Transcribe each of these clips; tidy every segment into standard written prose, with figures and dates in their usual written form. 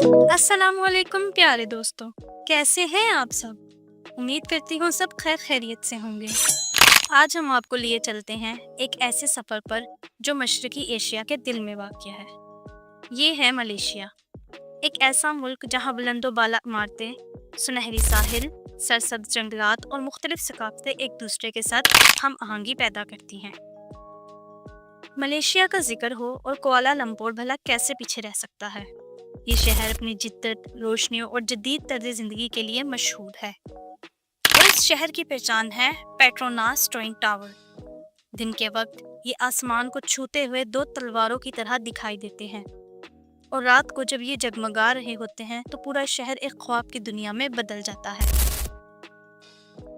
अस्सलाम वालेकुम प्यारे दोस्तों, कैसे हैं आप सब? उम्मीद करती हूँ सब खैर खैरियत से होंगे। आज हम आपको लिए चलते हैं एक ऐसे सफ़र पर जो मशरकी एशिया के दिल में वाक़या है। ये है मलेशिया, एक ऐसा मुल्क जहाँ बुलंदो-बाला इमारतें, सुनहरी साहिल, सरसब्ज़ जंगलात और मुख्तलिफ सकाफ़तें एक दूसरे के साथ हम आहंगी पैदा करती हैं। मलेशिया का जिक्र हो और कुआलालंपुर भला कैसे पीछे रह सकता है। ये शहर अपनी जिद्दत, रोशनियों और जदीद तर्ज ज़िंदगी के लिए मशहूर है और इस शहर की पहचान है पेट्रोनास ट्विन टावर। दिन के वक्त ये आसमान को छूते हुए दो तलवारों की तरह दिखाई देते हैं और रात को जब ये जगमगा रहे होते हैं तो पूरा शहर एक ख्वाब की दुनिया में बदल जाता है।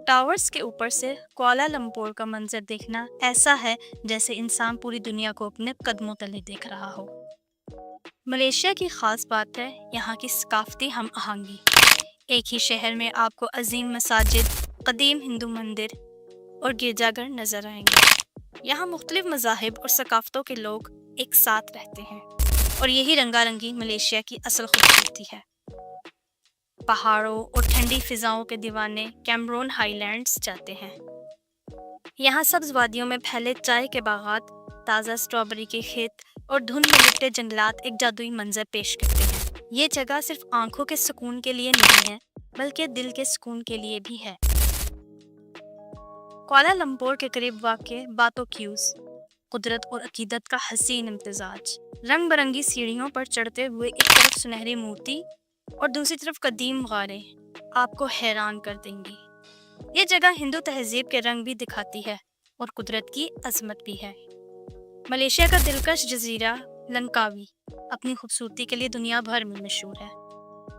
टावर्स के ऊपर से कुआलालंपुर का मंजर देखना ऐसा है जैसे इंसान पूरी दुनिया को अपने कदमों तले देख रहा हो। मलेशिया की ख़ास बात है यहाँ की सकाफ़ती हम आहंगी। एक ही शहर में आपको अजीम मसाजिद, कदीम हिंदू मंदिर और गिरजाघर नज़र आएंगे। यहाँ मुख्तलिफ मज़ाहिब और सकाफ़तों के लोग एक साथ रहते हैं और यही रंगारंगी मलेशिया की असल खूबसूरती है। पहाड़ों और ठंडी फिजाओं के दीवाने कैमरून हाईलैंड्स जाते हैं। यहाँ सब्ज़ वादियों में फैले चाय के बागात, ताज़ा स्ट्रॉबेरी के खेत और धुंध में लिपटे जंगलात एक जादुई मंजर पेश करते हैं। ये जगह सिर्फ आंखों के सुकून के लिए नहीं है, बल्कि दिल के सुकून के लिए भी है। कुआलालंपुर के करीब वाक़े बातो क्यूज़, कुदरत और अकीदत का हसीन इम्तिजाज। रंग बिरंगी सीढ़ियों पर चढ़ते हुए एक तरफ सुनहरी मूर्ति और दूसरी तरफ कदीम गारें आपको हैरान कर देंगी। ये जगह हिंदू तहजीब के रंग भी दिखाती है और कुदरत की अजमत भी है। मलेशिया का दिलकश जजीरा लंकावी अपनी खूबसूरती के लिए दुनिया भर में मशहूर है।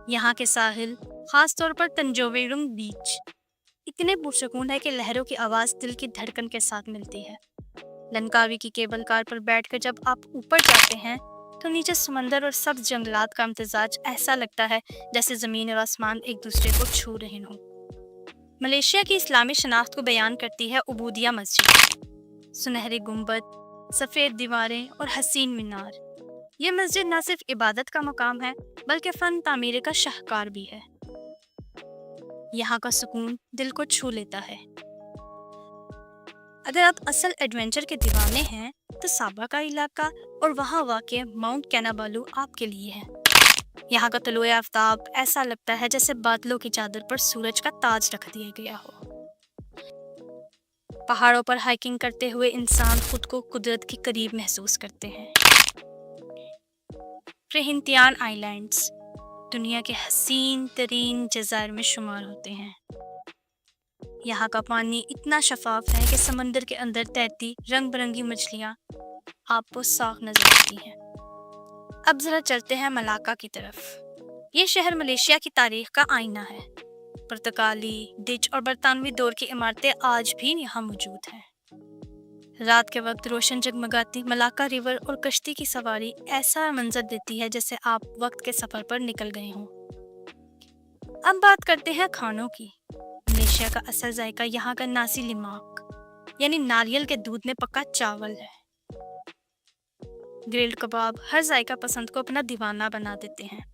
यहाँ के साहिल, खास तौर पर तंजोवेरुंग बीच, इतने पुरसकून है कि लहरों की आवाज़ दिल की धड़कन के साथ मिलती है। लंकावी की केबल कार पर बैठकर जब आप ऊपर जाते हैं तो नीचे समंदर और सब्ज जंगलात का इम्तिजाज ऐसा लगता है जैसे ज़मीन और आसमान एक दूसरे को छू रहे हों। मलेशिया की इस्लामी शनाख्त को बयान करती है उबूदिया मस्जिद। सुनहरे गुंबद, सफ़ेद दीवारें और हसीन मीनार। ये मस्जिद न सिर्फ इबादत का मकाम है बल्कि फ़न तामीर का शाहकार भी है। यहाँ का सुकून दिल को छू लेता है। अगर आप असल एडवेंचर के दीवाने हैं तो साबा का इलाका और वहाँ वाक़े माउंट कैनाबालू आपके लिए है। यहाँ का तलुए आफ्ताब ऐसा लगता है जैसे बादलों की चादर पर सूरज का ताज रख दिया गया हो। पहाड़ों पर हाइकिंग करते हुए इंसान खुद को कुदरत के करीब महसूस करते हैं। प्रहिंतियान आइलैंड्स दुनिया के हसीन तरीन जज़ायर में शुमार होते हैं। यहाँ का पानी इतना शफाफ है कि समंदर के अंदर तैरती रंग बिरंगी मछलियाँ आपको साफ नजर आती हैं। अब जरा चलते हैं मलाक्का की तरफ। ये शहर मलेशिया की तारीख का आईना है। पुर्तगाली, डच और बरतानवी दौर की इमारतें आज भी यहाँ मौजूद हैं। रात के वक्त रोशन जगमगाती मलाक्का रिवर और कश्ती की सवारी ऐसा मंजर देती है जैसे आप वक्त के सफर पर निकल गए हों। अब बात करते हैं खानों की। मलेशिया का असल जायका यहाँ का नासी लिमाक यानी नारियल के दूध में पका चावल है। ग्रिल्ड कबाब हर जायका पसंद को अपना दीवाना बना देते हैं।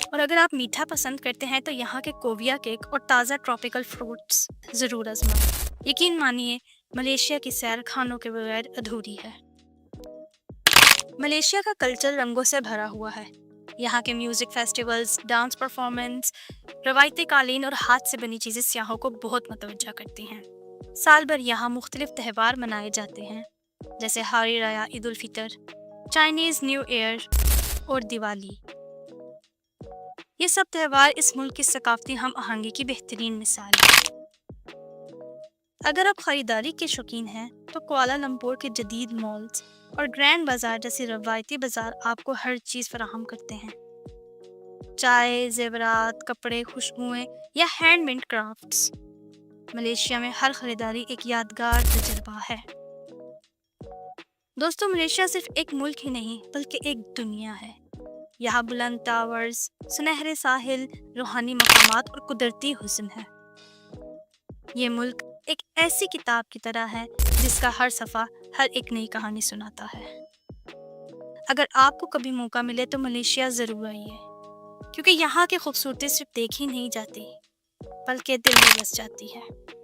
और अगर आप मीठा पसंद करते हैं तो यहाँ के कोविया केक और ताज़ा ट्रॉपिकल फ्रूट्स ज़रूर आजमाएं। यकीन मानिए मलेशिया की सैर खानों के बगैर अधूरी है। मलेशिया का कल्चर रंगों से भरा हुआ है। यहाँ के म्यूज़िक फेस्टिवल्स, डांस परफॉर्मेंस, रवायती कालीन और हाथ से बनी चीज़ें सियाहों को बहुत मतवज्जा करती हैं। साल भर यहाँ मुख्तलिफ त्यौहार मनाए जाते हैं जैसे हारी राया, Eid ul Fitr, Chinese new year और दिवाली। ये सब त्यौहार इस मुल्क की सकाफ़ती हम आहंगी की बेहतरीन मिसाल है। अगर आप ख़रीदारी के शौकीन हैं तो कुआलालंपुर के जदीद मॉल्स और ग्रैंड बाज़ार जैसे रवायती बाज़ार आपको हर चीज़ फराहम करते हैं। चाय, ज़ेवरात, कपड़े, खुशबुएं या हैंडमेड क्राफ्ट्स, मलेशिया में हर ख़रीदारी एक यादगार तजुर्बा है। दोस्तों, मलेशिया सिर्फ एक मुल्क ही नहीं बल्कि एक दुनिया है। यहाँ बुलंद टावर्स, सुनहरे साहिल, रूहानी मकामात और कुदरती हुस्न है। ये मुल्क एक ऐसी किताब की तरह है जिसका हर सफ़ा हर एक नई कहानी सुनाता है। اگر آپ کو کبھی موقع ملے تو ملیشیا ضرور آئیے، کیونکہ یہاں کی خوبصورتی صرف دیکھی نہیں جاتی بلکہ دل میں بس جاتی ہے۔